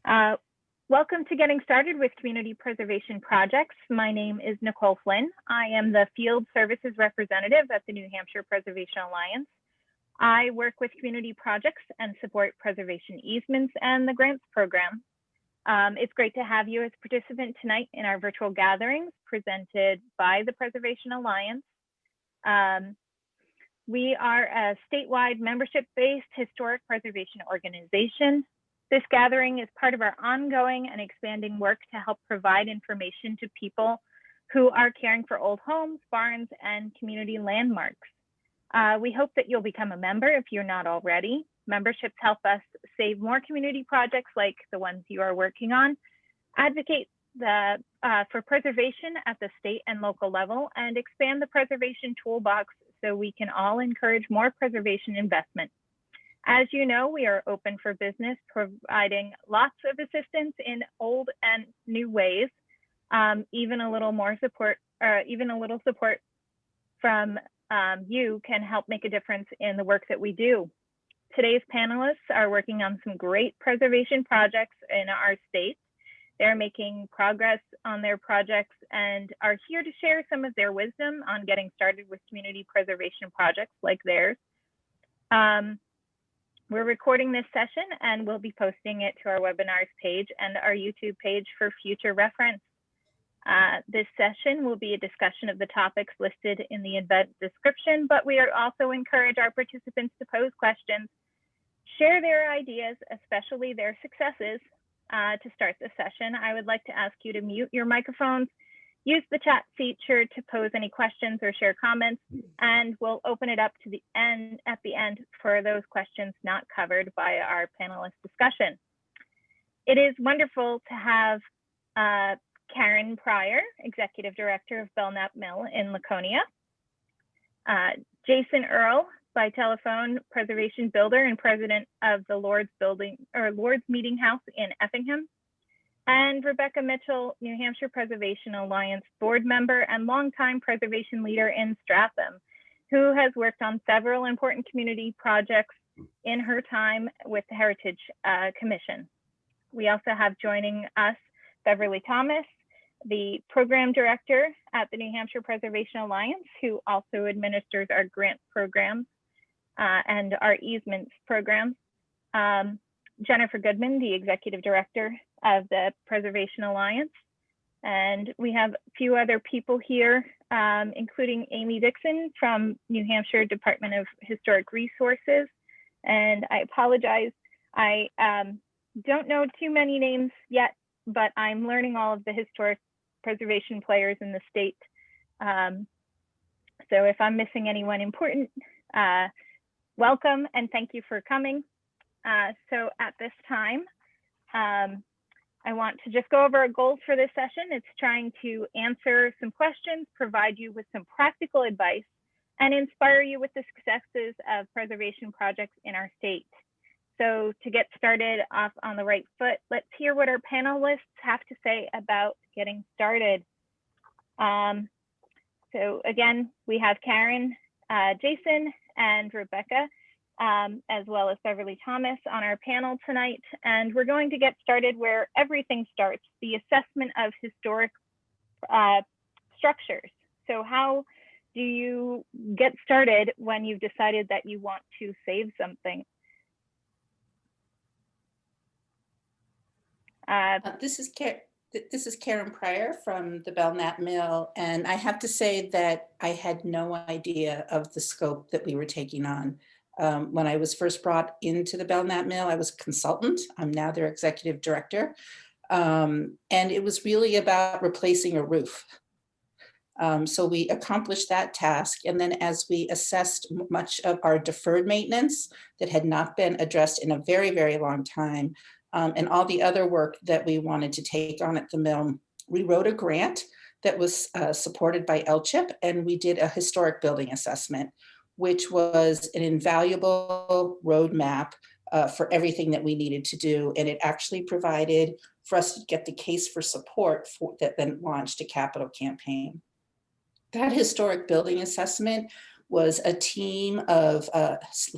Uh, Welcome to Getting Started with Community Preservation Projects. My name is Nicole Flynn. I am the Field Services Representative at the New Hampshire Preservation Alliance. I work with community projects and support preservation easements and the grants program. It's great to have you as a participant tonight in our virtual gatherings presented by the Preservation Alliance. We are a statewide membership-based historic preservation organization. This gathering is part of our ongoing and expanding work to help provide information to people who are caring for old homes, barns, and community landmarks. We hope that you'll become a member if you're not already. Memberships help us save more community projects like the ones you are working on, advocate for preservation at the state and local level, and expand the preservation toolbox so we can all encourage more preservation investment. As you know, we are open for business, providing lots of assistance in old and new ways. Even a little more support, or even a little support from you can help make a difference in the work that we do. Today's panelists are working on some great preservation projects in our state. They're making progress on their projects and are here to share some of their wisdom on getting started with community preservation projects like theirs. We're recording this session and we'll be posting it to our webinars page and our YouTube page for future reference. This session will be a discussion of the topics listed in the event description, but we also encourage our participants to pose questions, share their ideas, especially their successes. To start the session, I would like to ask you to mute your microphones, use the chat feature to pose any questions or share comments, and we'll open it up to the end at the end for those questions not covered by our panelist discussion. It is wonderful to have Karen Pryor, Executive Director of Belknap Mill in Laconia, Jason Earle, by telephone, Preservation Builder and President of the Lord's Meeting House in Effingham, and Rebecca Mitchell, New Hampshire Preservation Alliance board member and longtime preservation leader in Stratham, who has worked on several important community projects in her time with the Heritage Commission. We also have joining us Beverly Thomas, the program director at the New Hampshire Preservation Alliance, who also administers our grant programs and our easements programs. Jennifer Goodman, the executive director of the Preservation Alliance. And we have a few other people here, including Amy Dixon from New Hampshire Department of Historic Resources. And I apologize, I don't know too many names yet, but I'm learning all of the historic preservation players in the state. So if I'm missing anyone important, welcome and thank you for coming. So at this time, I want to just go over our goals for this session. It's trying to answer some questions, provide you with some practical advice, and inspire you with the successes of preservation projects in our state. So to get started off on the right foot, let's hear what our panelists have to say about getting started. So again, we have Karen, Jason, and Rebecca, as well as Beverly Thomas on our panel tonight. And we're going to get started where everything starts, the assessment of historic structures. So how do you get started when you've decided that you want to save something? This is Karen Pryor from the Belknap Mill, and I have to say that I had no idea of the scope that we were taking on. When I was first brought into the Belknap Mill, I was a consultant. I'm now their executive director. And it was really about replacing a roof. So we accomplished that task. And then as we assessed much of our deferred maintenance that had not been addressed in a very, very long time, and all the other work that we wanted to take on at the mill, we wrote a grant that was supported by LCHIP, and we did a historic building assessment, which was an invaluable roadmap for everything that we needed to do. And it actually provided for us to get the case for support that then launched a capital campaign. That historic building assessment was a team of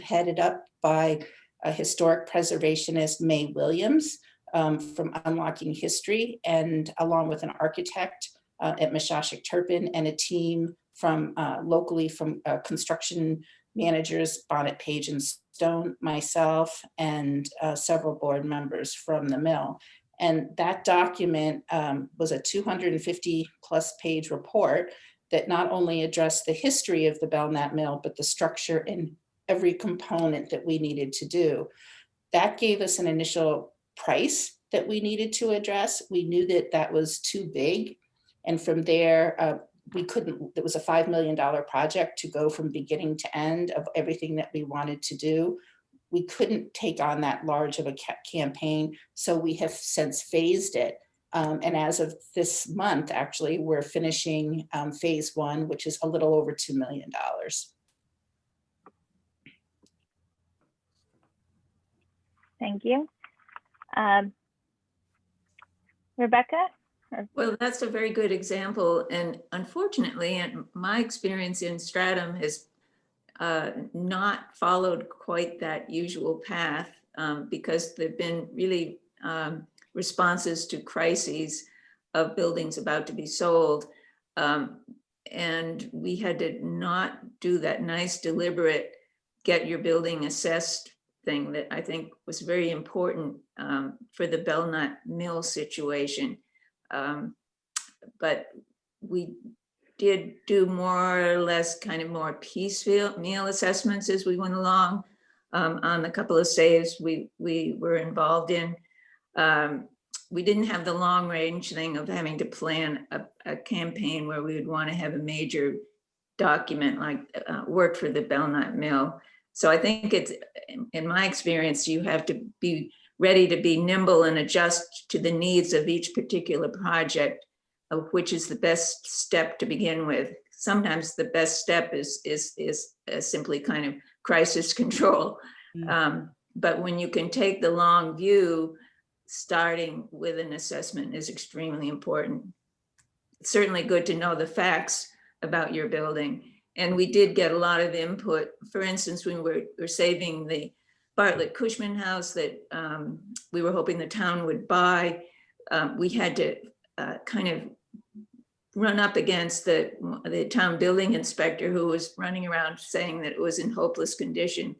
headed up by a historic preservationist, May Williams, from Unlocking History, and along with an architect at Mashashik Turpin and a team from locally from construction managers, Bonnet Page and Stone, myself, and several board members from the mill. And that document was a 250 plus page report that not only addressed the history of the Belknap Mill, but the structure and every component that we needed to do. That gave us an initial price that we needed to address. We knew that that was too big. And from there, we couldn't, it was a $5 million project to go from beginning to end of everything that we wanted to do. We couldn't take on that large of a campaign, so we have since phased it. And as of this month, actually, we're finishing phase 1, which is a little over $2 million. Thank you. Rebecca? Well, that's a very good example. And unfortunately, in my experience in Stratham has not followed quite that usual path because there've been really responses to crises of buildings about to be sold. And we had to not do that nice, deliberate, get your building assessed thing that I think was very important for the Belknap Mill situation. But we did do more or less kind of more piecemeal assessments as we went along on a couple of saves we were involved in. We didn't have the long range thing of having to plan a campaign where we would want to have a major document like work for the Belknap Mill. So I think it's, in my experience, you have to be ready to be nimble and adjust to the needs of each particular project, of which is the best step to begin with. Sometimes the best step is simply kind of crisis control. But when you can take the long view, starting with an assessment is extremely important. It's certainly good to know the facts about your building. And we did get a lot of input. For instance, when we're saving the Bartlett Cushman house that we were hoping the town would buy, we had to kind of run up against the town building inspector who was running around saying that it was in hopeless condition.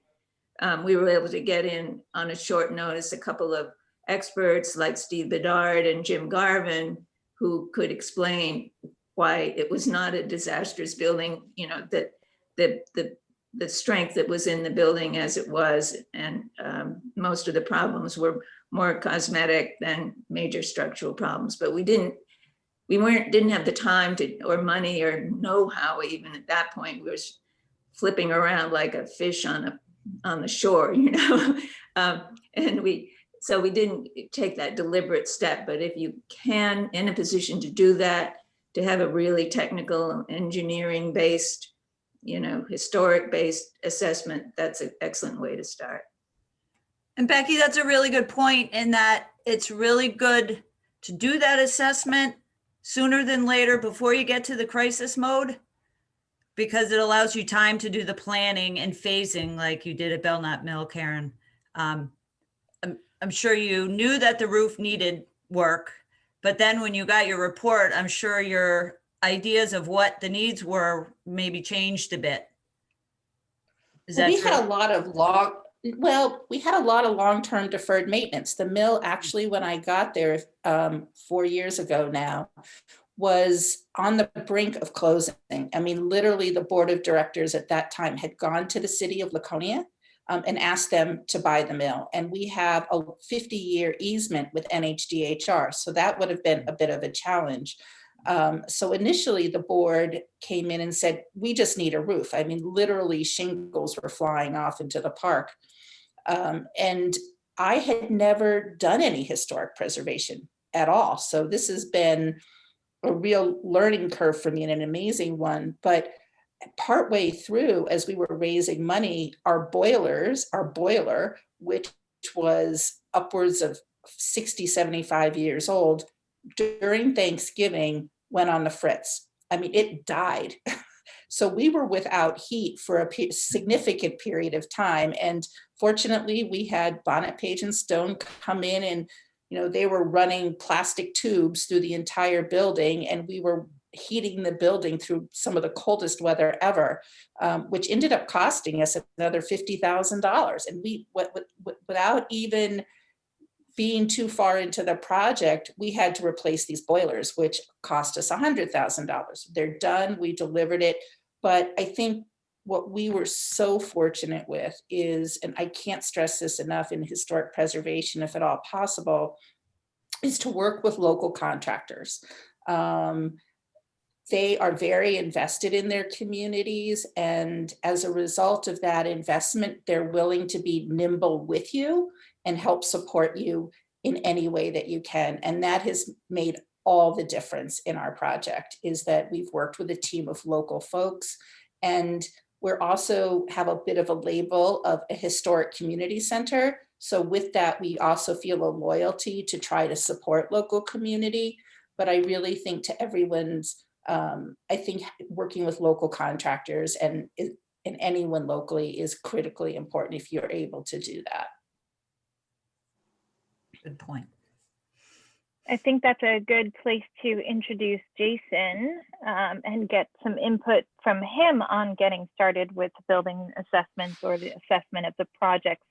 We were able to get in on a short notice a couple of experts like Steve Bedard and Jim Garvin who could explain why it was not a disastrous building, you know, that the strength that was in the building as it was, and most of the problems were more cosmetic than major structural problems. But we didn't have the time to, or money or know-how even at that point. We were flipping around like a fish on the shore, you know. So we didn't take that deliberate step. But if you can, in a position to do that, to have a really technical, engineering-based, you know, historic-based assessment, that's an excellent way to start. And Becky, that's a really good point in that it's really good to do that assessment sooner than later before you get to the crisis mode, because it allows you time to do the planning and phasing like you did at Belknap Mill, Karen. I'm sure you knew that the roof needed work, but then when you got your report, I'm sure your ideas of what the needs were maybe changed a bit. Is that true? Had a lot of we had a lot of long-term deferred maintenance. The mill actually, when I got there 4 years ago now, was on the brink of closing. I mean, literally the board of directors at that time had gone to the city of Laconia and asked them to buy the mill. And we have a 50-year easement with NHDHR. So that would have been a bit of a challenge. So initially the board came in and said, we just need a roof. I mean, literally shingles were flying off into the park. And I had never done any historic preservation at all. So this has been a real learning curve for me and an amazing one. But partway through, as we were raising money, our boiler, which was upwards of 60, 75 years old, during Thanksgiving went on the fritz. I mean, it died. So we were without heat for a significant period of time. And fortunately, we had Bonnet Page and Stone come in and they were running plastic tubes through the entire building, and we were heating the building through some of the coldest weather ever, which ended up costing us another $50,000. And we, without even being too far into the project, we had to replace these boilers, which cost us $100,000. They're done, we delivered it. But I think what we were so fortunate with is, and I can't stress this enough in historic preservation, if at all possible, is to work with local contractors. They are very invested in their communities, and as a result of that investment, they're willing to be nimble with you and help support you in any way that you can. And that has made all the difference in our project, is that we've worked with a team of local folks, and we're also have a bit of a label of a historic community center. So with that, we also feel a loyalty to try to support local community. But I really think to everyone's, I think working with local contractors and anyone locally is critically important if you're able to do that. Good point. I think that's a good place to introduce Jason and get some input from him on getting started with building assessments or the assessment of the projects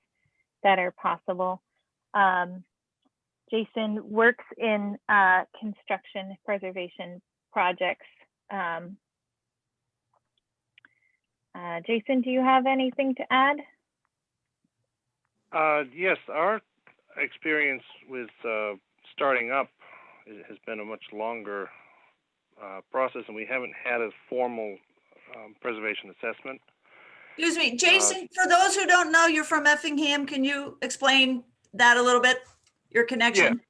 that are possible. Jason works in construction preservation projects. Jason, do you have anything to add? Yes, our experience with starting up has been a much longer process, and we haven't had a formal preservation assessment. Excuse me, Jason, for those who don't know, you're from Effingham. Can you explain that a little bit, your connection?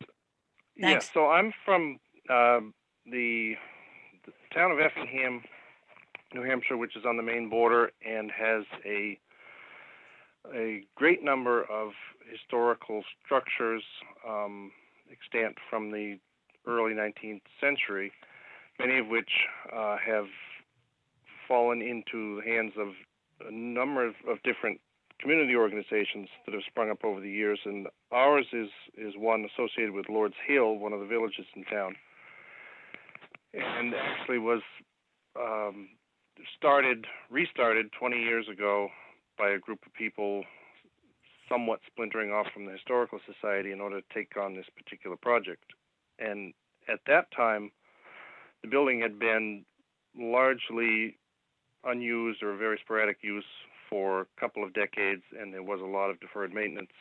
Yeah, Thanks. so I'm from the town of Effingham, New Hampshire, which is on the Maine border and has a great number of historical structures extant from the early 19th century, many of which have fallen into the hands of a number of different community organizations that have sprung up over the years, and ours is one associated with Lord's Hill, one of the villages in town, and actually was restarted 20 years ago by a group of people somewhat splintering off from the Historical Society in order to take on this particular project. And at that time, the building had been largely unused or very sporadic use for a couple of decades, and there was a lot of deferred maintenance.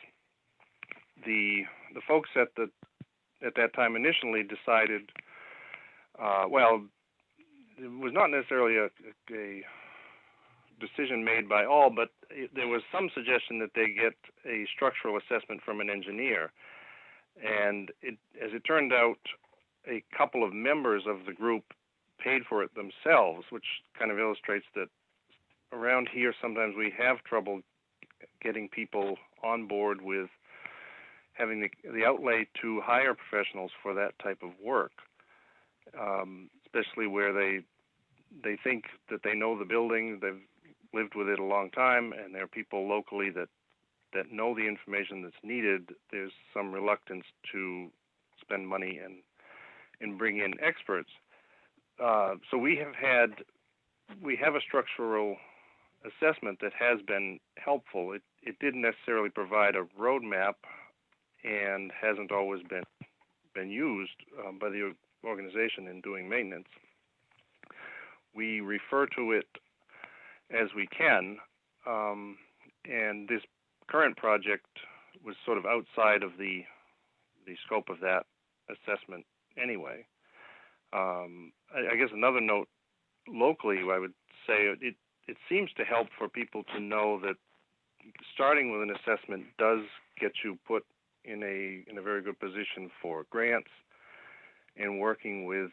The folks at that time initially decided, well, it was not necessarily a decision made by all, but there was some suggestion that they get a structural assessment from an engineer. And as it turned out, a couple of members of the group paid for it themselves, which kind of illustrates that around here sometimes we have trouble getting people on board with having the outlay to hire professionals for that type of work, especially where they think that they know the building, they've lived with it a long time, and there are people locally that know the information that's needed. There's some reluctance to spend money and bring in experts. So we have a structural assessment that has been helpful. It didn't necessarily provide a roadmap and hasn't always been used by the organization in doing maintenance. We refer to it as we can, and this current project was sort of outside of the scope of that assessment anyway. I guess another note locally, I would say it seems to help for people to know that starting with an assessment does get you put in a very good position for grants and working with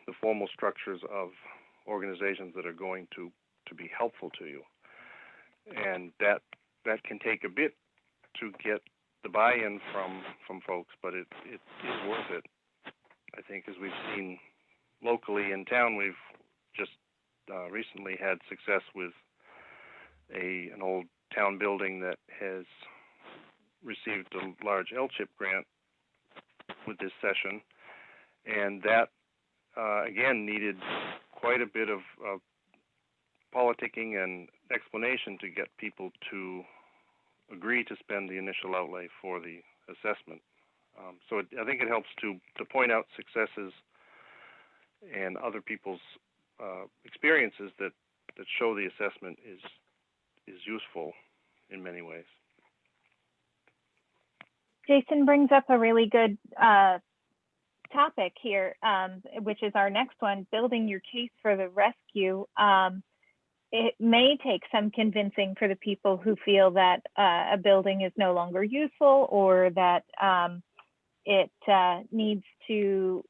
the formal structures of organizations that are going to be helpful to you. And that can take a bit to get the buy-in from folks, but it is worth it. I think as we've seen locally in town, we've just recently had success with an old town building that has received a large LCHIP grant with this session, and that again needed quite a bit of politicking and explanation to get people to agree to spend the initial outlay for the assessment. So I think it helps to point out successes and other people's experiences that show the assessment is useful in many ways. Jason brings up a really good topic here, which is our next one, building your case for the rescue. It may take some convincing for the people who feel that a building is no longer useful, or that it needs to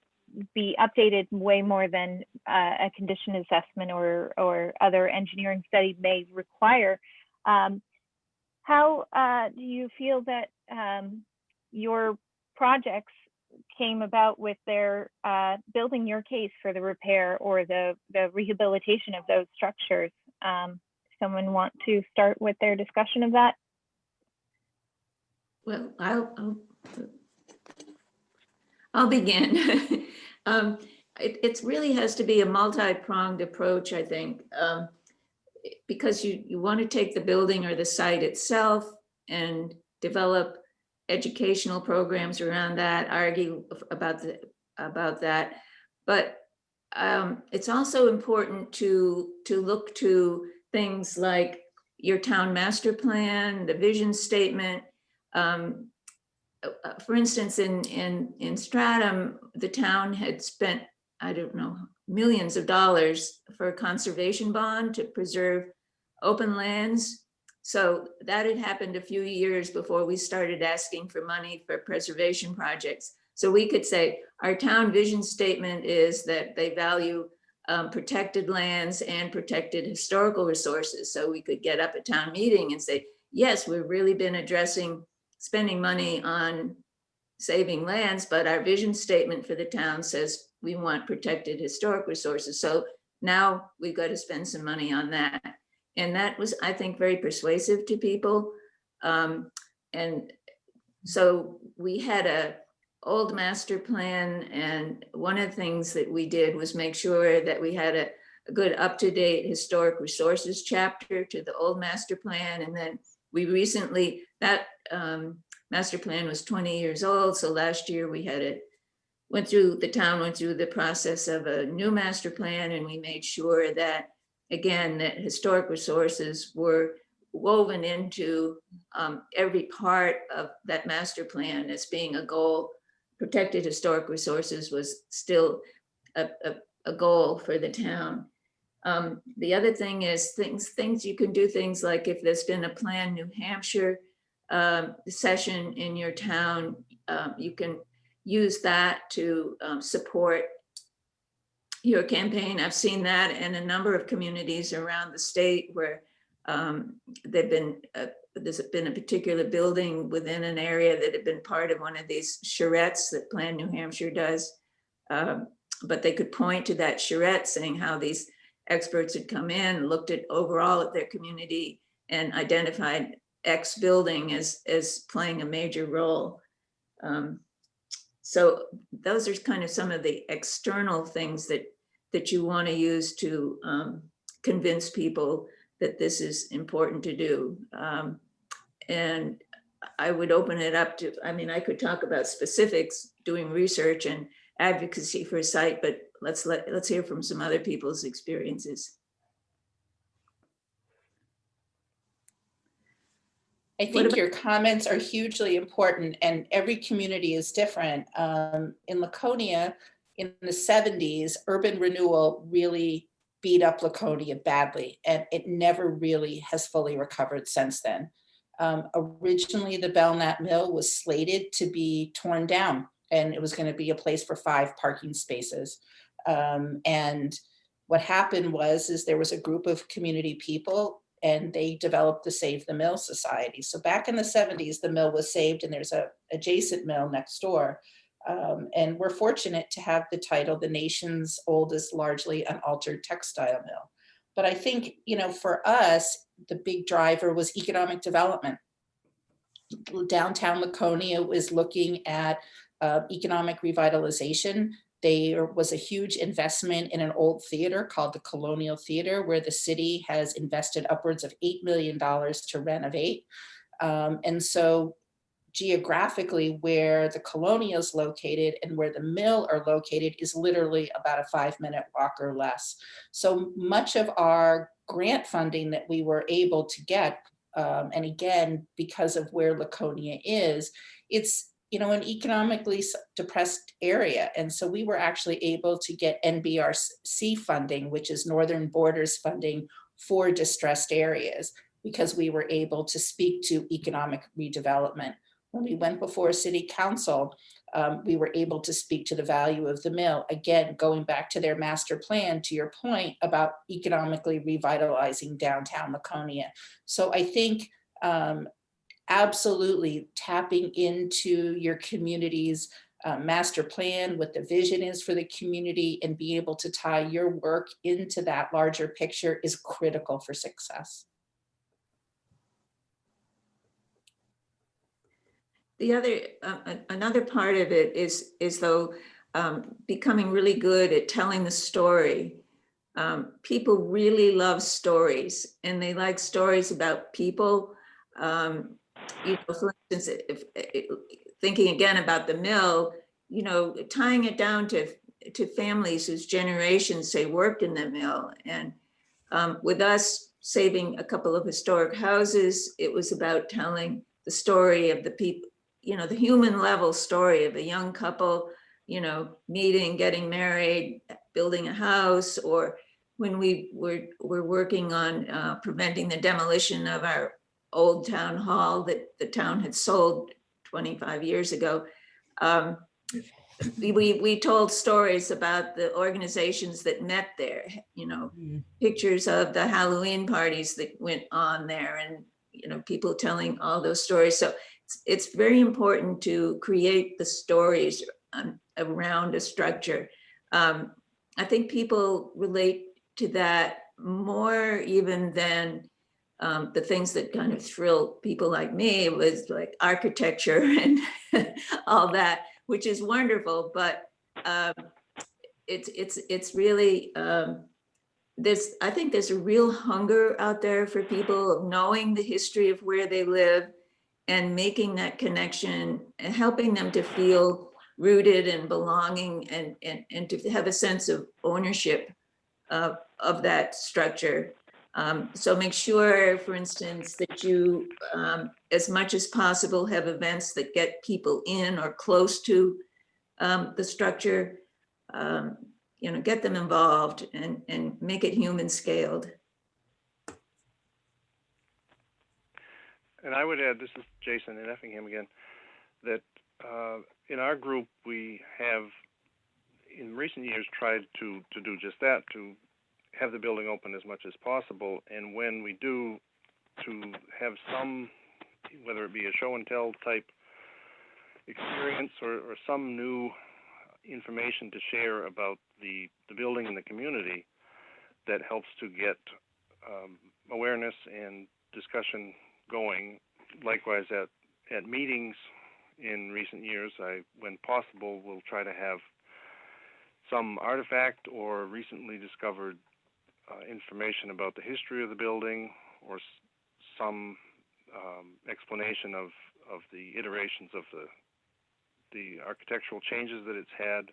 be updated way more than a condition assessment or other engineering study may require. How do you feel that your projects came about with their building your case for the repair or the rehabilitation of those structures? Someone want to start with their discussion of that? Well, I'll begin. It really has to be a multi-pronged approach, I think, because you want to take the building or the site itself and develop educational programs around that, argue about that, but it's also important to look to things like your town master plan, the vision statement. For instance, in Stratham, the town had spent, I don't know, millions of dollars for a conservation bond to preserve open lands. So that had happened a few years before we started asking for money for preservation projects. So we could say our town vision statement is that they value protected lands and protected historical resources. So we could get up at town meeting and say, yes, we've really been spending money on saving lands, but our vision statement for the town says we want protected historic resources. So now we've got to spend some money on that. And that was, I think, very persuasive to people. And so we had a old master plan, and one of the things that we did was make sure that we had a good up-to-date historic resources chapter to the old master plan. And then we recently, that master plan was 20 years old. So last year we had the town went through the process of a new master plan, and we made sure that, again, that historic resources were woven into every part of that master plan as being a goal. Protected historic resources was still a goal for the town. The other thing is things you can do, things like if there's been a planned New Hampshire session in your town, you can use that to support your campaign. I've seen that in a number of communities around the state where there's been a particular building within an area that had been part of one of these charrettes that Plan New Hampshire does. But they could point to that charrette saying how these experts had come in, looked at overall at their community and identified X building as playing a major role. So those are kind of some of the external things that you want to use to convince people that this is important to do. And I would open it up to, I mean, I could talk about specifics, doing research and advocacy for a site, but let's hear from some other people's experiences. I think your comments are hugely important, and every community is different. In Laconia, in the 70s, urban renewal really beat up Laconia badly, and it never really has fully recovered since then. Originally, the Belknap Mill was slated to be torn down, and it was going to be a place for 5 parking spaces. And what happened is there was a group of community people, and they developed the Save the Mill Society. So back in the 70s, the mill was saved, and there's a adjacent mill next door. And we're fortunate to have the title, the nation's oldest largely unaltered textile mill. But I think, for us, the big driver was economic development. Downtown Laconia was looking at economic revitalization. There was a huge investment in an old theater called the Colonial Theater, where the city has invested upwards of $8 million to renovate. And so geographically, where the Colonial is located and where the mill are located is literally about a 5-minute walk or less. So much of our grant funding that we were able to get, and again, because of where Laconia is, it's an economically depressed area. And so we were actually able to get NBRC funding, which is Northern Borders funding for distressed areas, because we were able to speak to economic redevelopment. When we went before city council, we were able to speak to the value of the mill. Again, going back to their master plan, to your point about economically revitalizing downtown Laconia. So I think absolutely tapping into your community's master plan, what the vision is for the community, and be able to tie your work into that larger picture is critical for success. The other, another part of it is though, becoming really good at telling the story. People really love stories, and they like stories about people. For instance, thinking again about the mill, tying it down to families whose generations say worked in the mill. And with us saving a couple of historic houses, it was about telling the story of the people, the human level story of a young couple, meeting, getting married, building a house, or when we were working on preventing the demolition of our old town hall that the town had sold 25 years ago. We told stories about the organizations that met there, pictures of the Halloween parties that went on there, and people telling all those stories. So it's very important to create the stories around a structure. I think people relate to that more even than the things that kind of thrill people like me. It was like architecture and all that, which is wonderful, but it's really, I think there's a real hunger out there for people of knowing the history of where they live and making that connection and helping them to feel rooted and belonging and to have a sense of ownership of that structure. So make sure, for instance, that you, as much as possible, have events that get people in or close to the structure, get them involved and make it human scaled. And I would add, this is Jason in Effingham again, that in our group, we have in recent years tried to do just that, to have the building open as much as possible. And when we do, to have some, whether it be a show and tell type experience or some new information to share about the building and the community that helps to get awareness and discussion going. Likewise, at meetings in recent years, when possible, will try to have some artifact or recently discovered information about the history of the building, or some explanation of the iterations of the architectural changes that it's had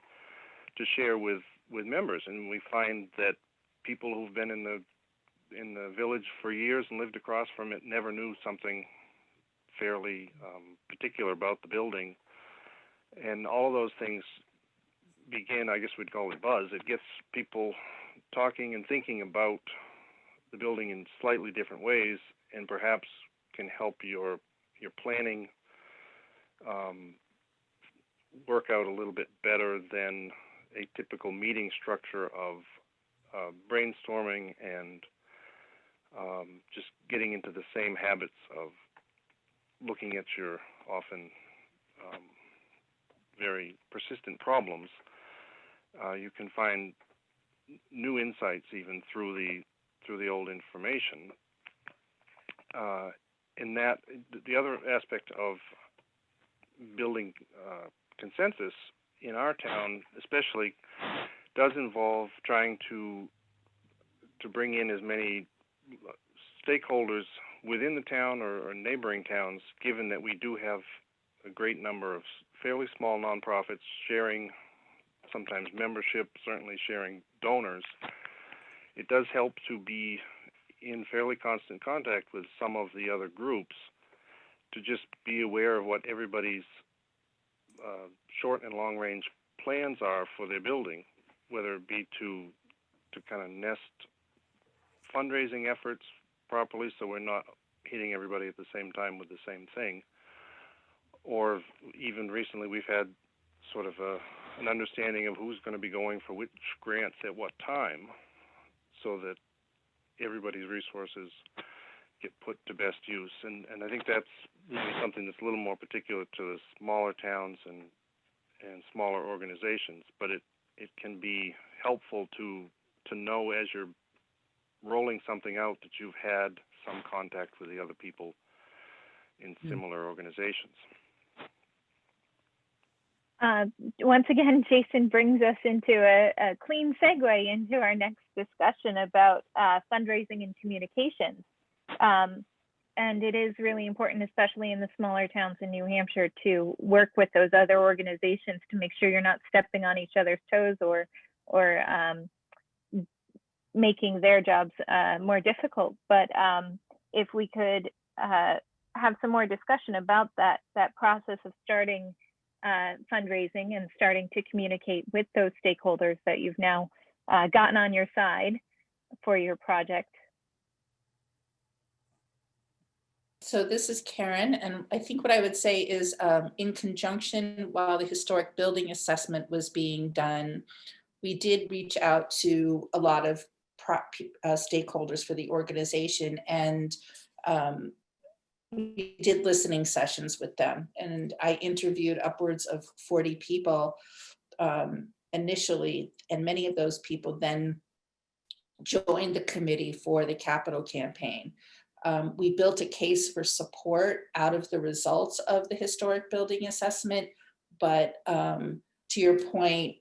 to share with members. And we find that people who've been in the village for years and lived across from it never knew something fairly particular about the building. And all of those things begin, I guess we'd call it buzz. It gets people talking and thinking about the building in slightly different ways, and perhaps can help your planning work out a little bit better than a typical meeting structure of brainstorming and just getting into the same habits of looking at your often very persistent problems. You can find new insights even through the old information. In that, the other aspect of building consensus in our town, especially, does involve trying to bring in as many stakeholders within the town or neighboring towns, given that we do have a great number of fairly small nonprofits sharing sometimes membership, certainly sharing donors. It does help to be in fairly constant contact with some of the other groups to just be aware of what everybody's short and long range plans are for their building, whether it be to kind of nest fundraising efforts properly so we're not hitting everybody at the same time with the same thing, or even recently we've had sort of an understanding of who's going to be going for which grants at what time, so that everybody's resources get put to best use. And I think that's really something that's a little more particular to the smaller towns and smaller organizations, but it can be helpful to know as you're rolling something out that you've had some contact with the other people in similar organizations. Once again, Jason brings us into a clean segue into our next discussion about fundraising and communications. And it is really important, especially in the smaller towns in New Hampshire, to work with those other organizations to make sure you're not stepping on each other's toes or making their jobs more difficult. But if we could have some more discussion about that process of starting fundraising and starting to communicate with those stakeholders that you've now gotten on your side for your project. So this is Karen, and I think what I would say is in conjunction while the historic building assessment was being done, we did reach out to a lot of stakeholders for the organization, and we did listening sessions with them. And I interviewed upwards of 40 people initially, and many of those people then joined the committee for the capital campaign. We built a case for support out of the results of the historic building assessment, but to your point,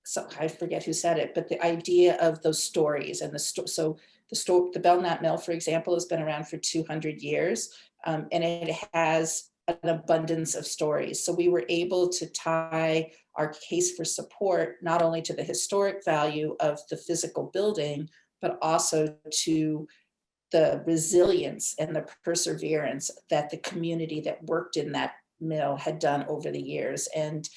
so I forget who said it, but the idea of those stories and the Belknap Mill, for example, has been around for 200 years, and it has an abundance of stories. So we were able to tie our case for support not only to the historic value of the physical building, but also to the resilience and the perseverance that the community that worked in that mill had done over the years. And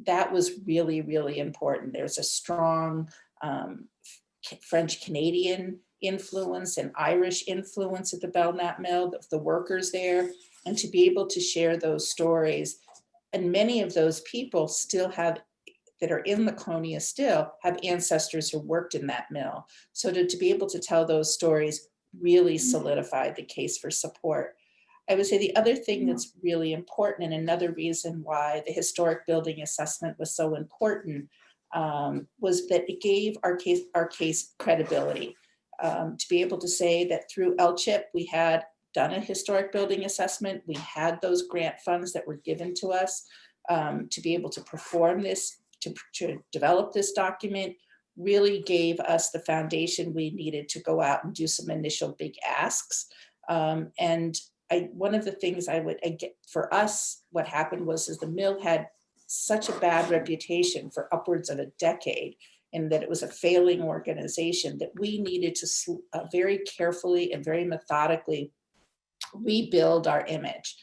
that was really, really important. There's a strong French-Canadian influence and Irish influence at the Belknap Mill, the workers there, and to be able to share those stories. And many of those people still have, that are in Laconia still, have ancestors who worked in that mill. So to be able to tell those stories really solidified the case for support. I would say the other thing that's really important, and another reason why the historic building assessment was so important, was that it gave our case credibility. To be able to say that through LCHIP, we had done a historic building assessment, we had those grant funds that were given to us to be able to perform this, to develop this document, really gave us the foundation we needed to go out and do some initial big asks. And one of the things for us, what happened was the mill had such a bad reputation for upwards of a decade, and that it was a failing organization, that we needed to very carefully and very methodically rebuild our image.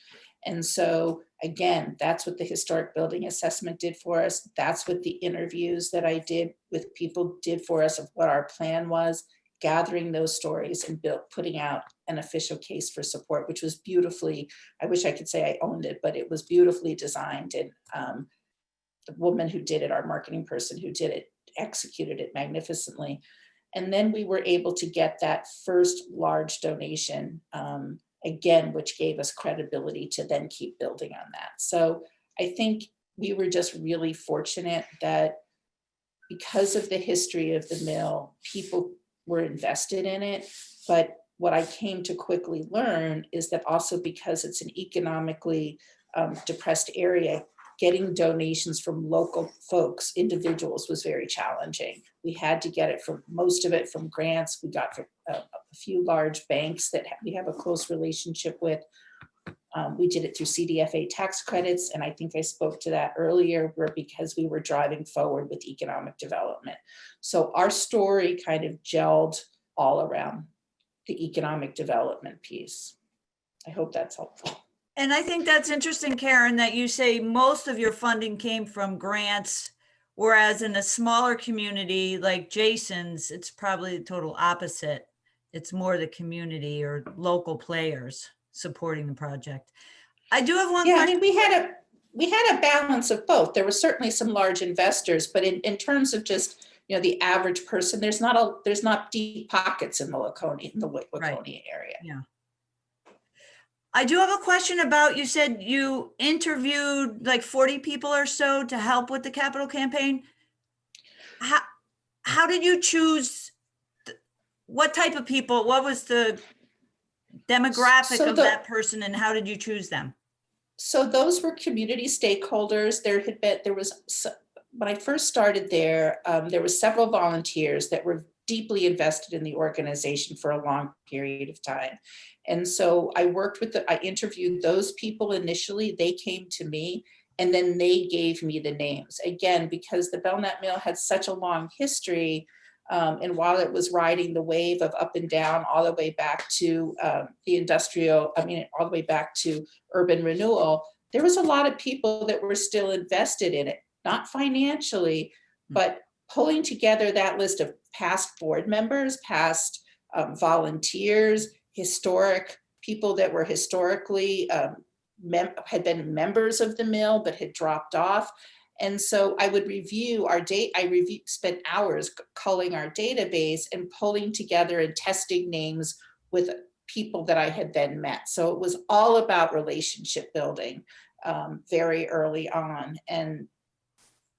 And so again, that's what the historic building assessment did for us. That's what the interviews that I did with people did for us, of what our plan was, gathering those stories and putting out an official case for support, which was beautifully, I wish I could say I owned it, but it was beautifully designed. And the woman who did it, our marketing person who did it, executed it magnificently. And then we were able to get that first large donation, again, which gave us credibility to then keep building on that. So I think we were just really fortunate that because of the history of the mill, people were invested in it. But what I came to quickly learn is that also because it's an economically depressed area, getting donations from local folks, individuals, was very challenging. We had to get it from, most of it from grants. We got from a few large banks that we have a close relationship with. We did it through Cdfa tax credits, and I think I spoke to that earlier, where because we were driving forward with economic development. So our story kind of gelled all around the economic development piece. I hope that's helpful. And I think that's interesting, Karen, that you say most of your funding came from grants, whereas in a smaller community like Jason's, it's probably the total opposite. It's more the community or local players supporting the project. I do have one Yeah, question. I mean, we had a balance of both. There were certainly some large investors, but in terms of just, you know, the average person, there's not deep pockets in the Laconia area. Yeah. I do have a question about, you said you interviewed like 40 people or so to help with the capital campaign. How did you choose, what type of people, what was the demographic of that person, and how did you choose them? So those were community stakeholders. When I first started there were several volunteers that were deeply invested in the organization for a long period of time. And so I interviewed those people initially. They came to me, and then they gave me the names. Again, because the Belknap Mill had such a long history, and while it was riding the wave of up and down all the way back to all the way back to urban renewal, there was a lot of people that were still invested in it, not financially, but pulling together that list of past board members, past volunteers, historic people that were historically had been members of the mill but had dropped off. And so I would review our spent hours culling our database and pulling together and testing names with people that I had then met. So it was all about relationship building very early on. And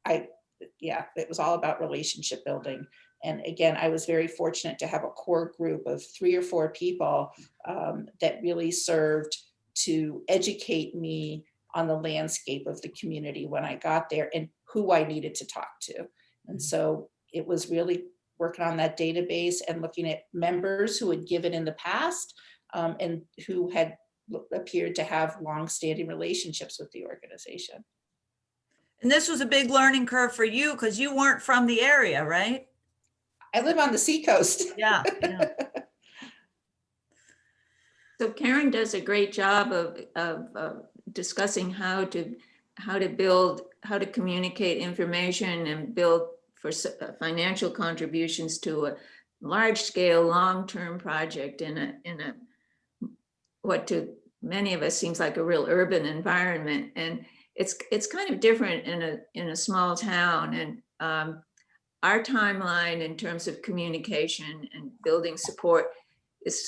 it was all about relationship building. And again, I was very fortunate to have a core group of 3 or 4 people that really served to educate me on the landscape of the community when I got there and who I needed to talk to. And so it was really working on that database and looking at members who had given in the past and who had appeared to have long-standing relationships with the organization. And this was a big learning curve for you because you weren't from the area, right? I live on the seacoast. Yeah. So Karen does a great job of discussing how to communicate information and build for financial contributions to a large-scale, long-term project in a what to many of us seems like a real urban environment, and it's kind of different in a small town. And our timeline in terms of communication and building support is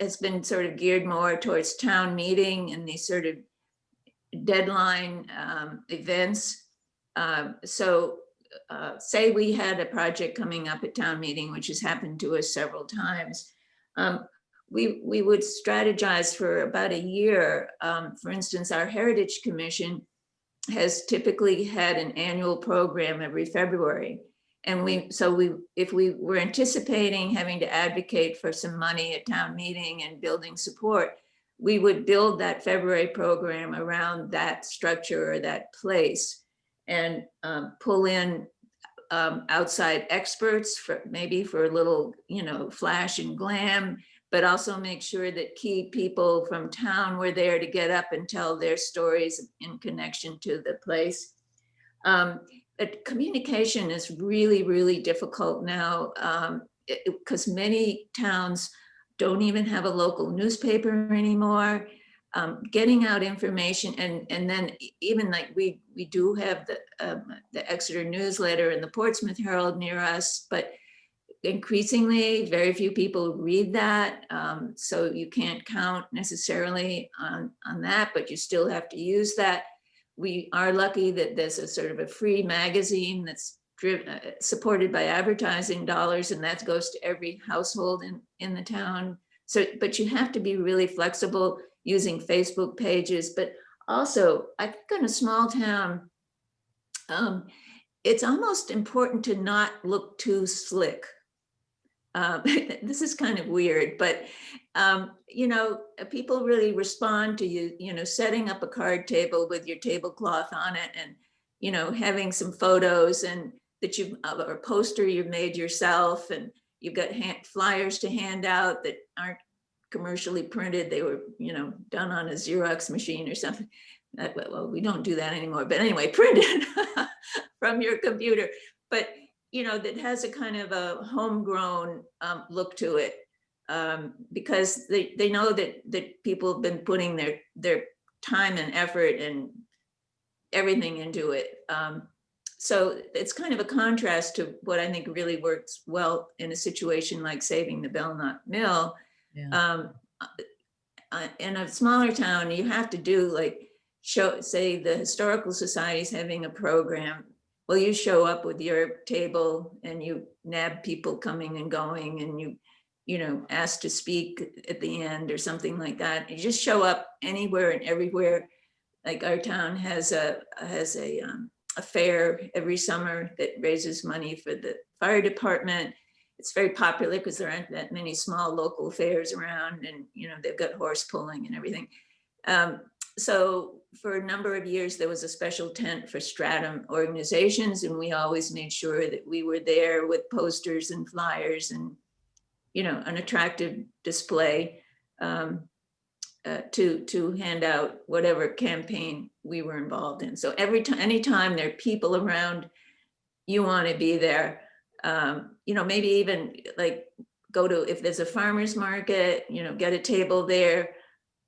has been geared more towards town meeting and these sort of deadline events. Say we had a project coming up at town meeting, which has happened to us several times. We would strategize for about a year. For instance, our Heritage Commission has typically had an annual program every February. And if we were anticipating having to advocate for some money at town meeting and building support, we would build that February program around that structure or that place and pull in outside experts for a little, flash and glam, but also make sure that key people from town were there to get up and tell their stories in connection to the place. Communication is really, really difficult now because many towns don't even have a local newspaper anymore. Getting out information and then even like we do have the Exeter newsletter and the Portsmouth Herald near us, but increasingly very few people read that. So you can't count necessarily on that, but you still have to use that. We are lucky that there's a sort of a free magazine that's supported by advertising dollars, and that goes to every household in the town. So, but you have to be really flexible using Facebook pages, but also, I think in a small town, it's almost important to not look too slick. This is kind of weird, but you know, people really respond to you, you know, setting up a card table with your tablecloth on it, and, you know, having some photos and that you've, or a poster you've made yourself, and you've got flyers to hand out that aren't commercially printed. They were, you know, done on a Xerox machine or something. Well, we don't do that anymore, but anyway, printed from your computer. But you know, that has a kind of a homegrown look to it, because they know that people have been putting their time and effort and everything into it. So it's kind of a contrast to what I think really works well in a situation like saving the Belknap Mill. Yeah. In a smaller town, you have to do like say the Historical Society's having a program. Well, you show up with your table and you nab people coming and going, and you know, ask to speak at the end or something like that. You just show up anywhere and everywhere. Like our town has a fair every summer that raises money for the fire department. It's very popular because there aren't that many small local fairs around, and you know, they've got horse pulling and everything. So for a number of years, there was a special tent for stratum organizations, and we always made sure that we were there with posters and flyers and, you know, an attractive display to hand out whatever campaign we were involved in. So anytime there are people around, you want to be there. You know, maybe even like go to, if there's a farmer's market, you know, get a table there,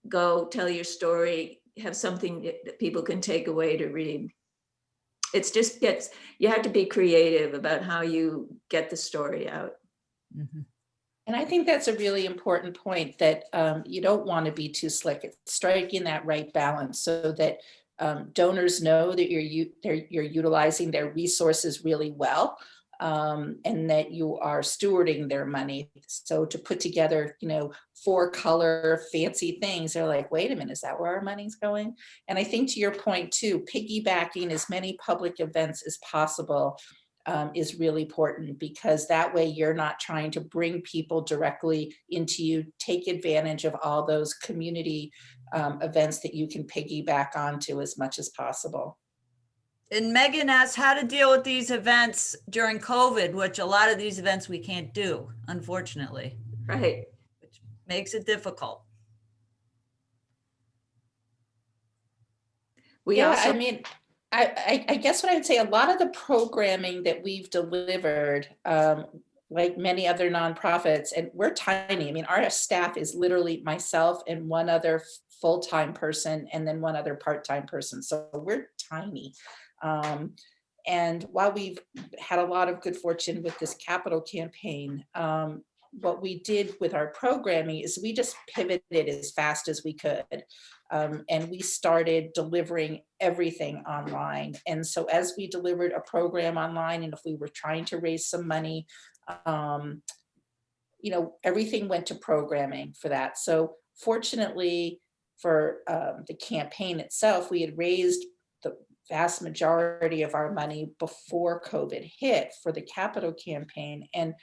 go tell your story, have something that people can take away to read. It's just you have to be creative about how you get the story out. Mhm. And I think that's a really important point, that you don't want to be too slick. It's striking that right balance so that donors know that you're utilizing their resources really well, and that you are stewarding their money. So to put together, you know, 4-color fancy things, they're like, wait a minute, is that where our money's going? And I think to your point too, piggybacking as many public events as possible is really important, because that way you're not trying to bring people directly into you. Take advantage of all those community events that you can piggyback onto as much as possible. And Megan asked how to deal with these events during COVID, which a lot of these events we can't do, unfortunately, Right. which makes it difficult. I mean, I guess what I would say, a lot of the programming that we've delivered, like many other nonprofits, and we're tiny. I mean, our staff is literally myself and one other full-time person, and then one other part-time person. So we're tiny. And while we've had a lot of good fortune with this capital campaign, what we did with our programming is we just pivoted as fast as we could. And we started delivering everything online. And so as we delivered a program online, and if we were trying to raise some money, you know, everything went to programming for that. So fortunately for the campaign itself, we had raised the vast majority of our money before COVID hit for the capital campaign. And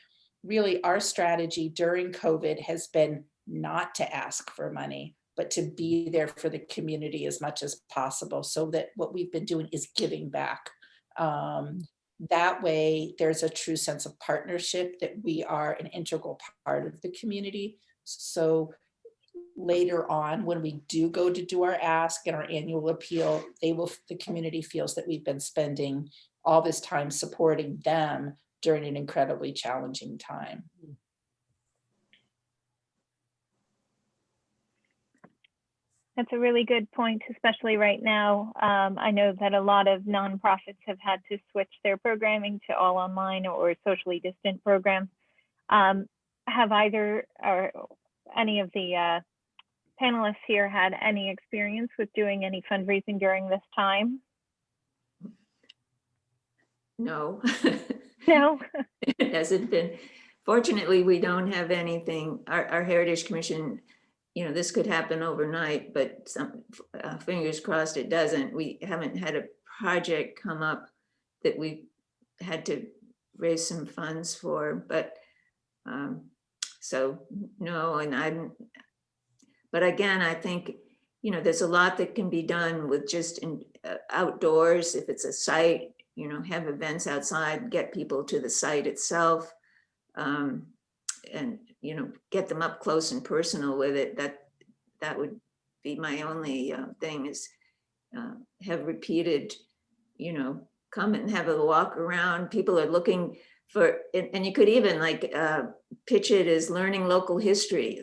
really our strategy during COVID has been not to ask for money, but to be there for the community as much as possible, so that what we've been doing is giving back. That way there's a true sense of partnership, that we are an integral part of the community. So later on, when we do go to do our ask and our annual appeal, the community feels that we've been spending all this time supporting them during an incredibly challenging time. That's a really good point, especially right now. I know that a lot of nonprofits have had to switch their programming to all online or socially distant programs. Have either or any of the panelists here had any experience with doing any fundraising during this time? No. No. It hasn't been. Fortunately, we don't have anything. Our Heritage Commission, this could happen overnight, but fingers crossed it doesn't. We haven't had a project come up that we had to raise some funds for, but so no, but again, I think, there's a lot that can be done with just outdoors. If it's a site, have events outside, get people to the site itself, and, get them up close and personal with it. That would be my only thing is have repeated, come and have a walk around. People are looking for, and you could even pitch it as learning local history.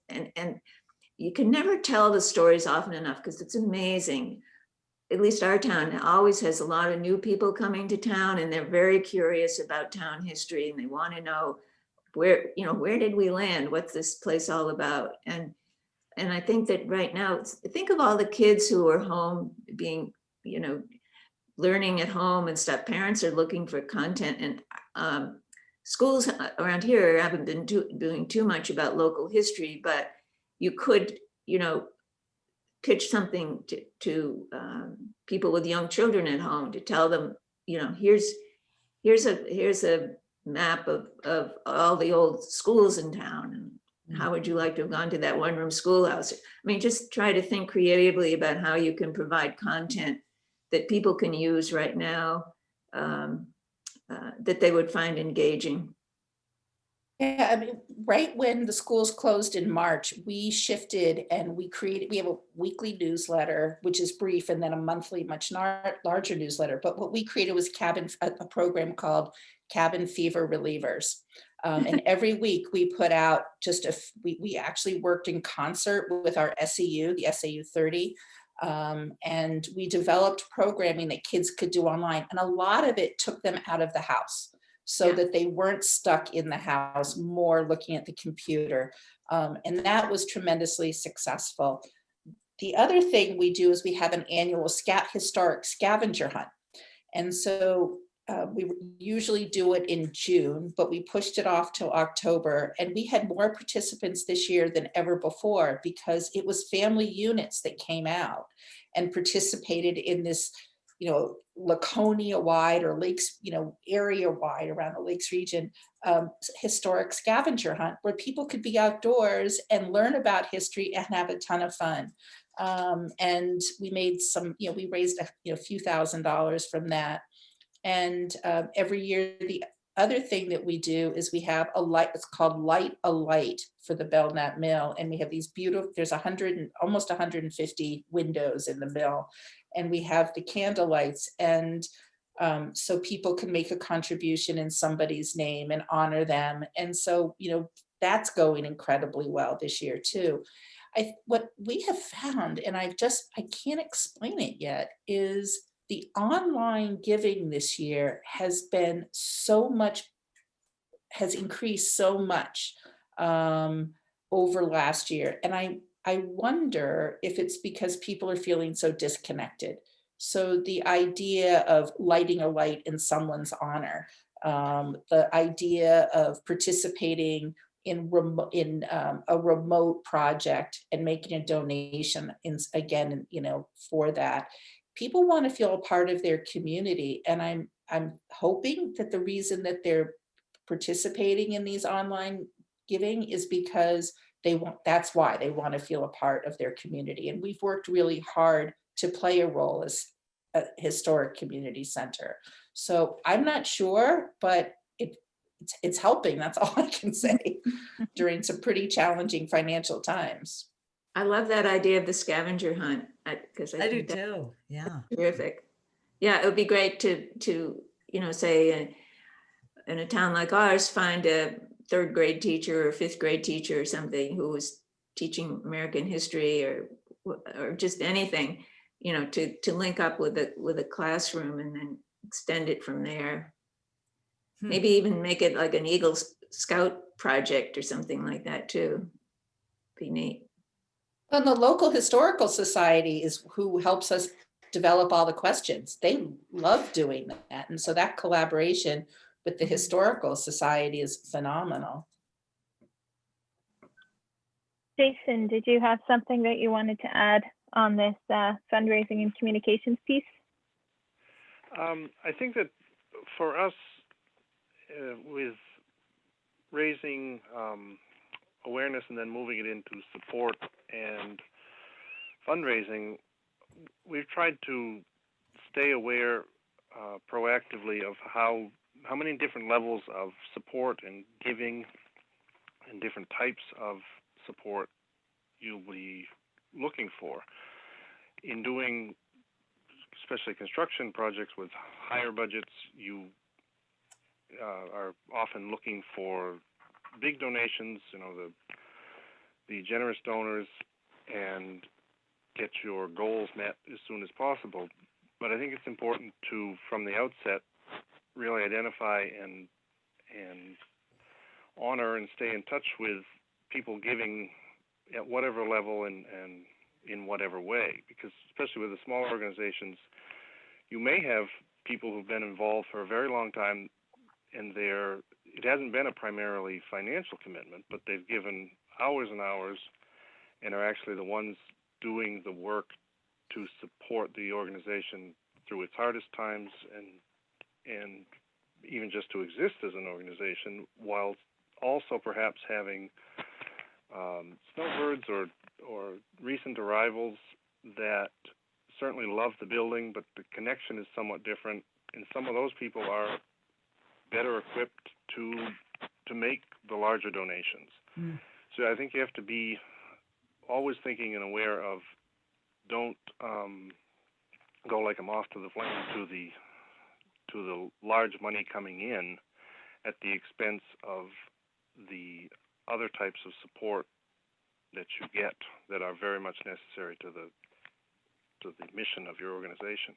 And you can never tell the stories often enough because it's amazing. At least our town always has a lot of new people coming to town, and they're very curious about town history, and they want to know where did we land? What's this place all about? And I think that right now, think of all the kids who are home being, learning at home and stuff. Parents are looking for content, and schools around here haven't been doing too much about local history, but you could, pitch something to people with young children at home to tell them, here's a map of all the old schools in town, and how would you like to have gone to that one-room schoolhouse? I mean, just try to think creatively about how you can provide content that people can use right now, that they would find engaging. Yeah, I mean, right when the schools closed in March, we shifted and we have a weekly newsletter, which is brief, and then a monthly, much larger newsletter. But what we created was a program called Cabin Fever Relievers. And every week we put out we actually worked in concert with our SAU, the SAU 30. And we developed programming that kids could do online. And a lot of it took them out of the house, so that they weren't stuck in the house, more looking at the computer. And that was tremendously successful. The other thing we do is we have an annual historic scavenger hunt. And so we usually do it in June, but we pushed it off till October. And we had more participants this year than ever before because it was family units that came out and participated in this, Laconia wide or lakes, area wide around the lakes region, historic scavenger hunt where people could be outdoors and learn about history and have a ton of fun. And we made we raised a few $1,000s from that. And every year, the other thing that we do is we have it's called Light a Light for the Belknap Mill. And we have these beautiful, there's almost 150 windows in the mill. And we have the candle lights. And so people can make a contribution in somebody's name and honor them. And so, that's going incredibly well this year too. What we have found, and I can't explain it yet, is the online giving this year has increased so much over last year. And I wonder if it's because people are feeling so disconnected. So the idea of lighting a light in someone's honor, the idea of participating in a remote project and making a donation for that. People want to feel a part of their community. And I'm hoping that the reason that they're participating in these online giving is because that's why they want to feel a part of their community. And we've worked really hard to play a role as a historic community center. So I'm not sure, but it's helping. That's all I can say during some pretty challenging financial times. I love that idea of the scavenger hunt because I do too. Yeah. Terrific. Yeah, it would be great to say in a town like ours, find a third grade teacher or fifth grade teacher or something who was teaching American history or just anything, to link up with a classroom and then extend it from there. Maybe even make it like an Eagle Scout project or something like that too. Be neat. And the local historical society is who helps us develop all the questions. They love doing that. And so that collaboration with the historical society is phenomenal. Jason, did you have something that you wanted to add on this fundraising and communications piece? I think that for us, with raising awareness and then moving it into support and fundraising, we've tried to stay aware proactively of how many different levels of support and giving and different types of support you'll be looking for. In doing especially construction projects with higher budgets, you are often looking for big donations, the generous donors, and get your goals met as soon as possible. But I think it's important to, from the outset, really identify and honor and stay in touch with people giving at whatever level and in whatever way, because especially with the smaller organizations, you may have people who've been involved for a very long time, and it hasn't been a primarily financial commitment, but they've given hours and hours and are actually the ones doing the work to support the organization through its hardest times and even just to exist as an organization, while also perhaps having snowbirds or recent arrivals that certainly love the building, but the connection is somewhat different, and some of those people are better equipped to make the larger donations. So I think you have to be always thinking and aware of, don't go like a moth to the flame to the large money coming in at the expense of the other types of support that you get that are very much necessary to the mission of your organization.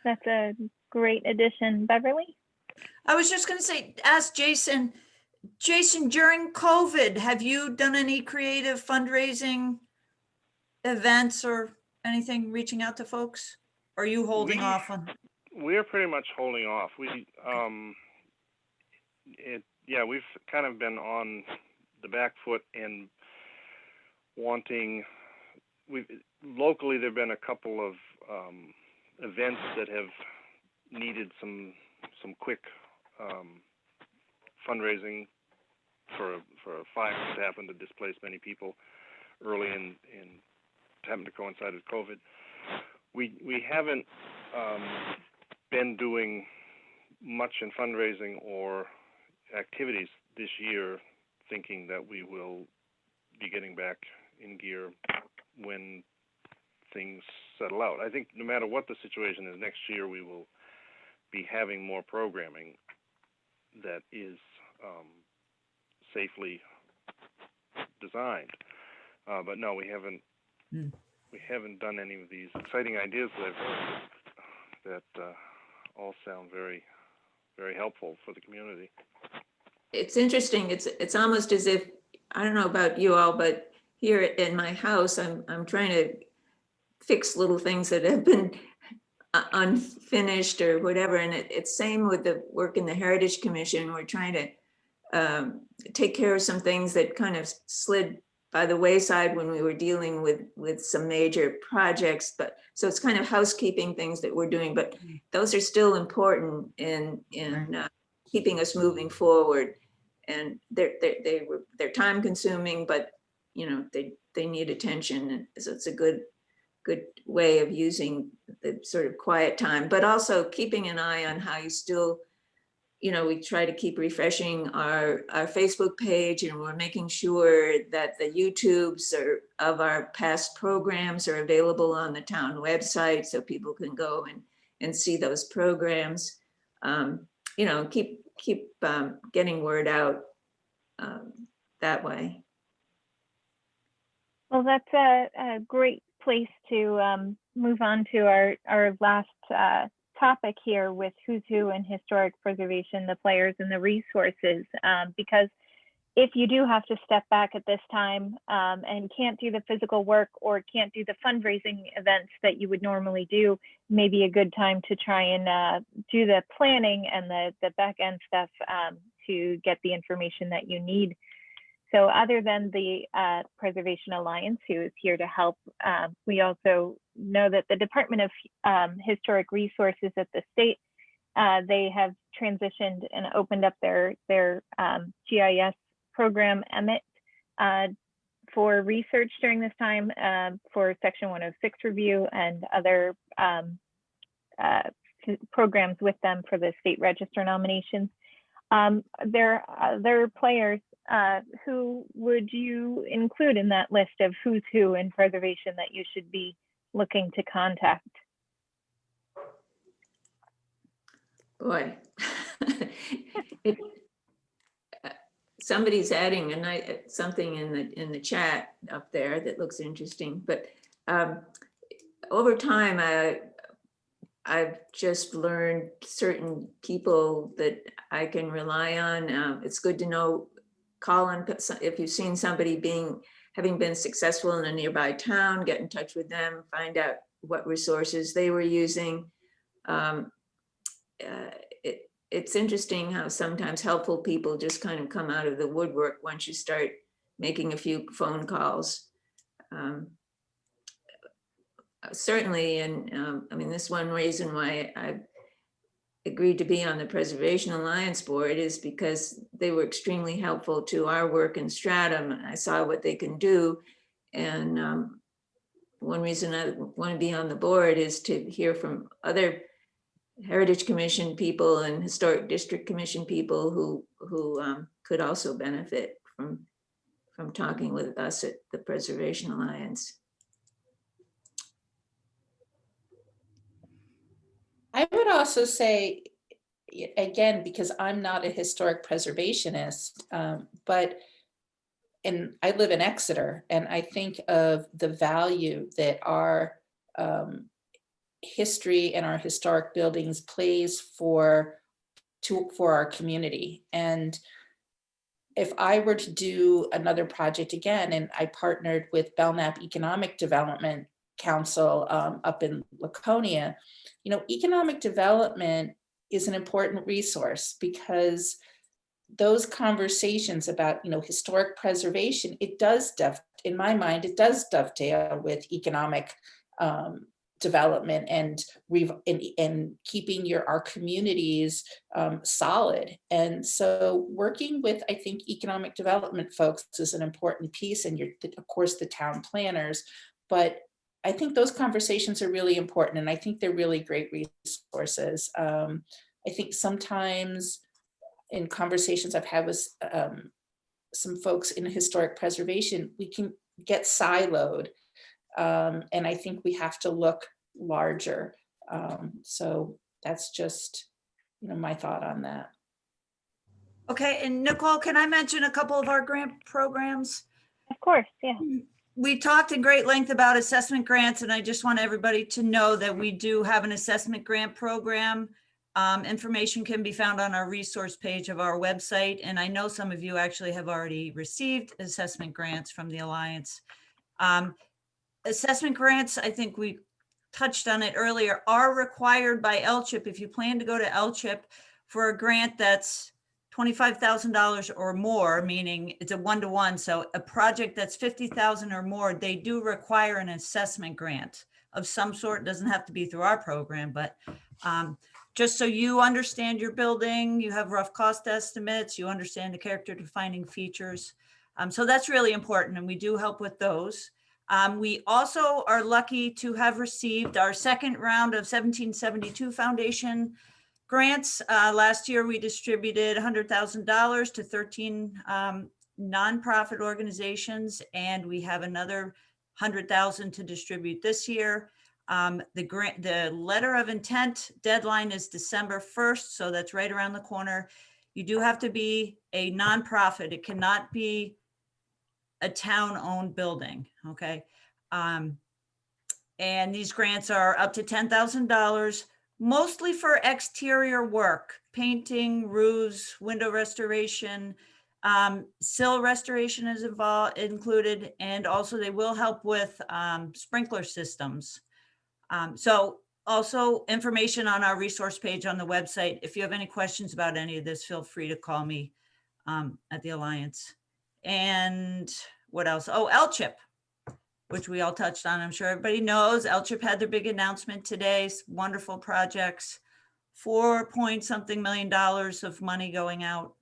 That's a great addition. Beverly? I was just going to say, ask Jason. Jason, during COVID, have you done any creative fundraising events or anything, reaching out to folks? Or are you holding off on? We're pretty much holding off. We've kind of been on the back foot and wanting. Locally, there've been a couple of events that have needed some quick fundraising for a fire that happened to displace many people early in happened to coincide with COVID. We haven't been doing much in fundraising or activities this year, thinking that we will be getting back in gear when things settle out. I think no matter what the situation is, next year we will be having more programming that is safely designed. But no, we haven't. We haven't done any of these exciting ideas that I've heard that all sound very, very helpful for the community. It's interesting. It's almost as if, I don't know about you all, but here in my house, I'm trying to fix little things that have been unfinished or whatever. And it's same with the work in the Heritage Commission. We're trying to take care of some things that kind of slid by the wayside when we were dealing with some major projects. But so it's kind of housekeeping things that we're doing, but those are still important in keeping us moving forward. And they're time consuming, but they need attention. And so it's a good way of using the sort of quiet time, but also keeping an eye on how you still, we try to keep refreshing our Facebook page, and we're making sure that the YouTubes of our past programs are available on the town website so people can go and see those programs. Keep getting word out that way. Well, that's a great place to move on to our last topic here with Who's Who in Historic Preservation, the players and the resources, because if you do have to step back at this time and can't do the physical work or can't do the fundraising events that you would normally do, maybe a good time to try and do the planning and the back end stuff to get the information that you need. So other than the Preservation Alliance, who is here to help, we also know that the Department of Historic Resources at the state, they have transitioned and opened up their GIS program, EMIT, for research during this time for Section 106 review and other programs with them for the state register nominations. There are other players. Who would you include in that list of who's who in preservation that you should be looking to contact? Boy, somebody's adding something in the chat up there that looks interesting. But over time, I've just learned certain people that I can rely on. It's good to know. Call on if you've seen somebody having been successful in a nearby town, get in touch with them, find out what resources they were using. It's interesting how sometimes helpful people just kind of come out of the woodwork once you start making a few phone calls. Certainly, and I mean, this one reason why I agreed to be on the Preservation Alliance board is because they were extremely helpful to our work in Stratham. I saw what they can do. And one reason I want to be on the board is to hear from other Heritage Commission people and Historic District Commission people who could also benefit from talking with us at the Preservation Alliance. I would also say, again, because I'm not a historic preservationist, and I live in Exeter, and I think of the value that our history and our historic buildings plays for our community. And if I were to do another project again, and I partnered with Belknap Economic Development Council up in Laconia, economic development is an important resource because those conversations about, historic preservation, in my mind, it does dovetail with economic development and keeping our communities solid. And so working with, I think, economic development folks is an important piece, and of course, the town planners, but I think those conversations are really important, and I think they're really great resources. I think sometimes in conversations I've had with some folks in historic preservation, we can get siloed, and I think we have to look larger. So that's just, my thought on that. Okay, and Nicole, can I mention a couple of our grant programs? Of course, yeah. We talked in great length about assessment grants, and I just want everybody to know that we do have an assessment grant program. Information can be found on our resource page of our website. And I know some of you actually have already received assessment grants from the Alliance. Assessment grants, I think we touched on it earlier, are required by LCHIP. If you plan to go to LCHIP for a grant that's $25,000 or more, meaning it's a one-to-one. So a project that's $50,000 or more, they do require an assessment grant of some sort. It doesn't have to be through our program, but just so you understand your building, you have rough cost estimates, you understand the character defining features. So that's really important, and we do help with those. We also are lucky to have received our second round of 1772 Foundation grants. Last year, we distributed $100,000 to 13 nonprofit organizations, and we have another $100,000 to distribute this year. The letter of intent deadline is December 1st, so that's right around the corner. You do have to be a nonprofit. It cannot be a town-owned building, okay? And these grants are up to $10,000. Mostly for exterior work, painting, roofs, window restoration, sill restoration is included, and also they will help with sprinkler systems. So also information on our resource page on the website. If you have any questions about any of this, feel free to call me at the Alliance. And what else? Oh, LCHIP, which we all touched on. I'm sure everybody knows. LCHIP had their big announcement today. Wonderful projects, $4 million of money going out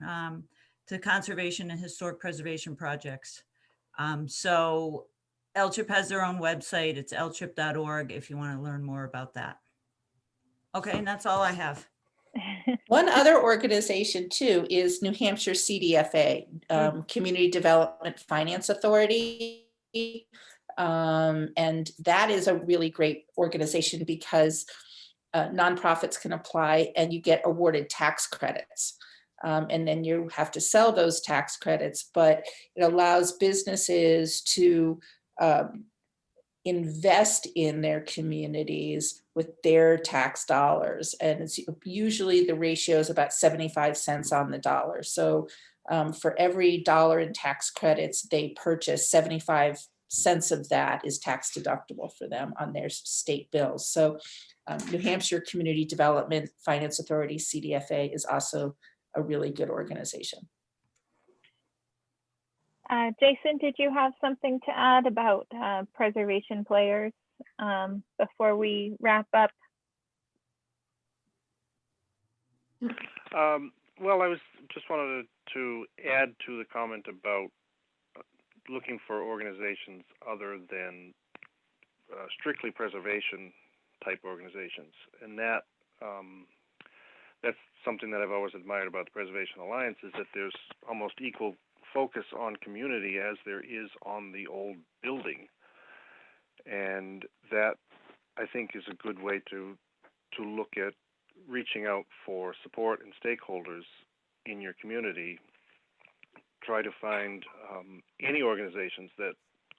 to conservation and historic preservation projects. So LCHIP has their own website. It's lchip.org if you want to learn more about that. Okay, and that's all I have. One other organization too is New Hampshire Cdfa, Community Development Finance Authority. And that is a really great organization because nonprofits can apply and you get awarded tax credits. And then you have to sell those tax credits, but it allows businesses to invest in their communities with their tax dollars. And it's usually the ratio is about 75 cents on the dollar. So for every dollar in tax credits they purchase, 75 cents of that is tax deductible for them on their state bills. So New Hampshire Community Development Finance Authority, CDFA, is also a really good organization. Jason, did you have something to add about preservation players before we wrap up? Well, I was just wanted to add to the comment about looking for organizations other than strictly preservation type organizations, and that's something that I've always admired about the Preservation Alliance, is that there's almost equal focus on community as there is on the old building, and that I think is a good way to look at reaching out for support and stakeholders in your community. Try to find any organizations that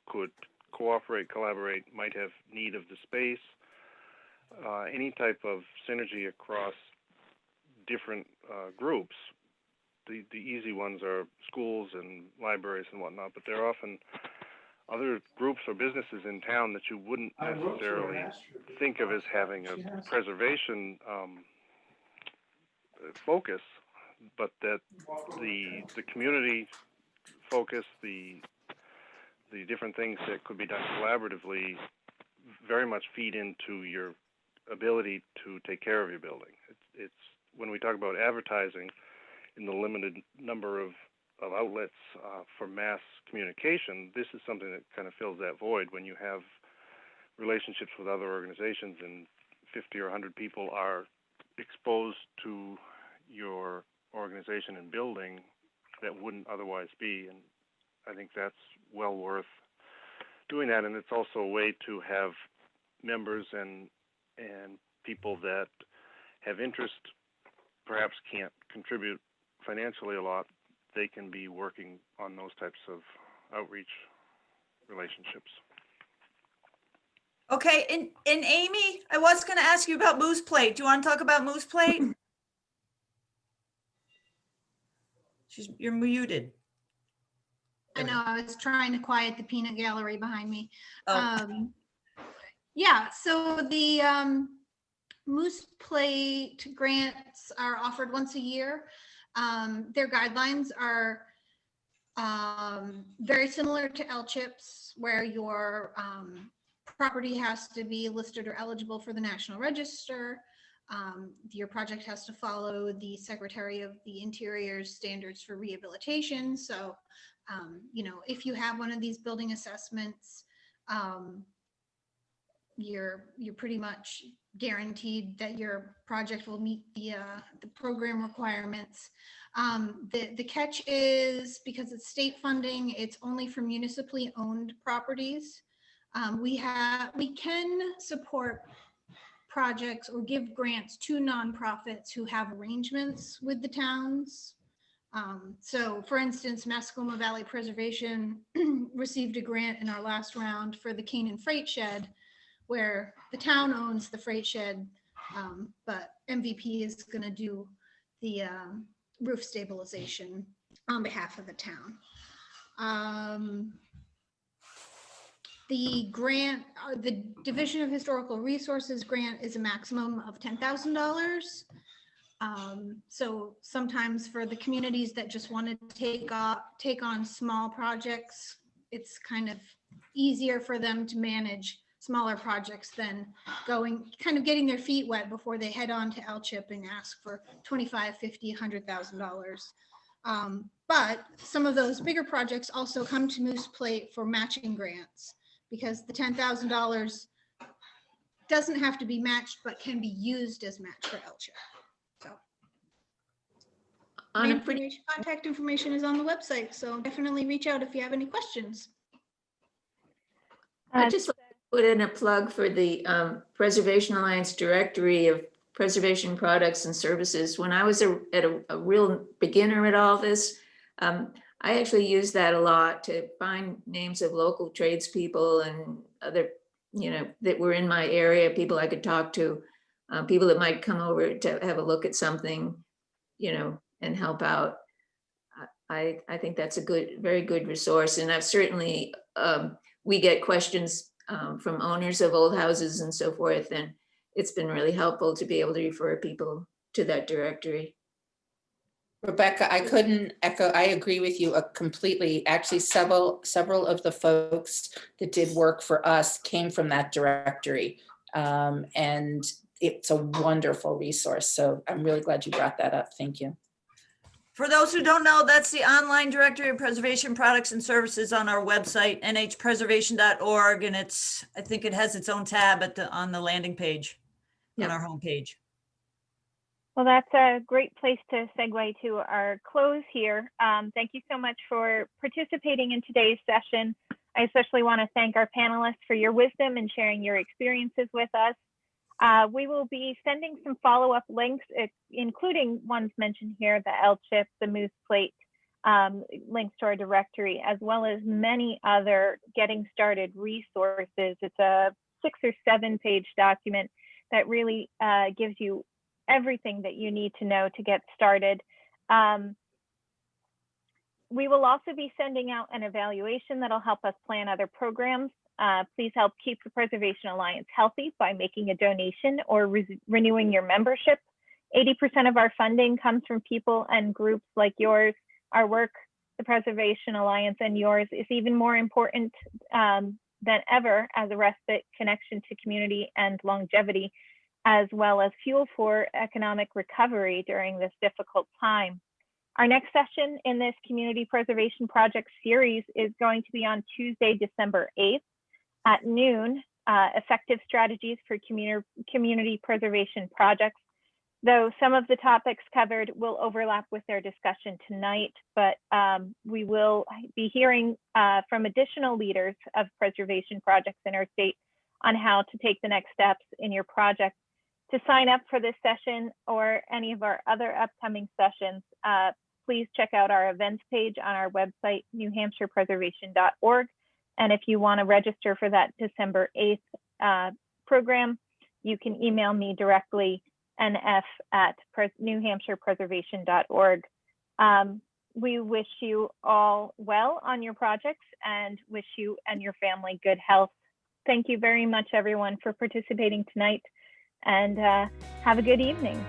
could cooperate, collaborate, might have need of the space, any type of synergy across different groups. The easy ones are schools and libraries and whatnot, but there are often other groups or businesses in town that you wouldn't necessarily think of as having a preservation focus, but that the community focus, the different things that could be done collaboratively very much feed into your ability to take care of your building. It's when we talk about advertising in the limited number of outlets for mass communication, this is something that kind of fills that void. When you have relationships with other organizations and 50 or 100 people are exposed to your organization and building that wouldn't otherwise be, and I think that's well worth doing that. And it's also a way to have members and people that have interest, perhaps can't contribute financially a lot, they can be working on those types of outreach relationships. Okay, and Amy, I was going to ask you about Moose Plate. Do you want to talk about Moose Plate? You're muted. I know, I was trying to quiet the peanut gallery behind me. Oh. Yeah, so the Moose Plate grants are offered once a year. Their guidelines are very similar to LCHIP's, where your property has to be listed or eligible for the National Register. Your project has to follow the Secretary of the Interior's standards for rehabilitation. So, you know, if you have one of these building assessments, you're pretty much guaranteed that your project will meet the program requirements. The catch is, because it's state funding, it's only for municipally owned properties. We can support projects or give grants to nonprofits who have arrangements with the towns. So for instance, Mascoma Valley Preservation received a grant in our last round for the Canaan Freight Shed, where the town owns the freight shed, but MVP is going to do the roof stabilization on behalf of the town. The grant, the Division of Historical Resources grant, is a maximum of $10,000. So sometimes for the communities that just want to take on small projects, it's kind of easier for them to manage smaller projects than getting their feet wet before they head on to LCHIP and ask for $25, $50, $100,000. But some of those bigger projects also come to Moose Plate for matching grants, because the $10,000 doesn't have to be matched, but can be used as match for LCHIP. So On a pretty, contact information is on the website, so definitely reach out if you have any questions. I just want to put in a plug for the Preservation Alliance directory of preservation products and services. When I was at a real beginner at all this, I actually used that a lot to find names of local tradespeople and other, that were in my area, people I could talk to, people that might come over to have a look at something, and help out. I think that's a very good resource. And I've certainly, we get questions from owners of old houses and so forth, and it's been really helpful to be able to refer people to that directory. Rebecca, I couldn't echo, I agree with you completely. Actually, several of the folks that did work for us came from that directory. And it's a wonderful resource. So I'm really glad you brought that up. Thank you. For those who don't know, that's the online directory of preservation products and services on our website, nhpreservation.org. And I think it has its own tab on the landing page, on our homepage. Well, that's a great place to segue to our close here. Thank you so much for participating in today's session. I especially want to thank our panelists for your wisdom and sharing your experiences with us. We will be sending some follow-up links, including ones mentioned here, the LCHIP, the Moose Plate, links to our directory, as well as many other getting started resources. It's a 6 or 7 page document that really gives you everything that you need to know to get started. We will also be sending out an evaluation that'll help us plan other programs. Please help keep the Preservation Alliance healthy by making a donation or renewing your membership. 80% of our funding comes from people and groups like yours. Our work, the Preservation Alliance, and yours is even more important than ever as a respite, connection to community, and longevity, as well as fuel for economic recovery during this difficult time. Our next session in this Community Preservation Project series is going to be on Tuesday, December 8th at noon, effective strategies for community preservation projects. Though some of the topics covered will overlap with their discussion tonight, but we will be hearing from additional leaders of preservation projects in our state on how to take the next steps in your project. To sign up for this session or any of our other upcoming sessions, please check out our events page on our website, newhampshirepreservation.org. And if you want to register for that December 8th program, you can email me directly, nf@newhampshirepreservation.org. We wish you all well on your projects and wish you and your family good health. Thank you very much, everyone, for participating tonight, and have a good evening.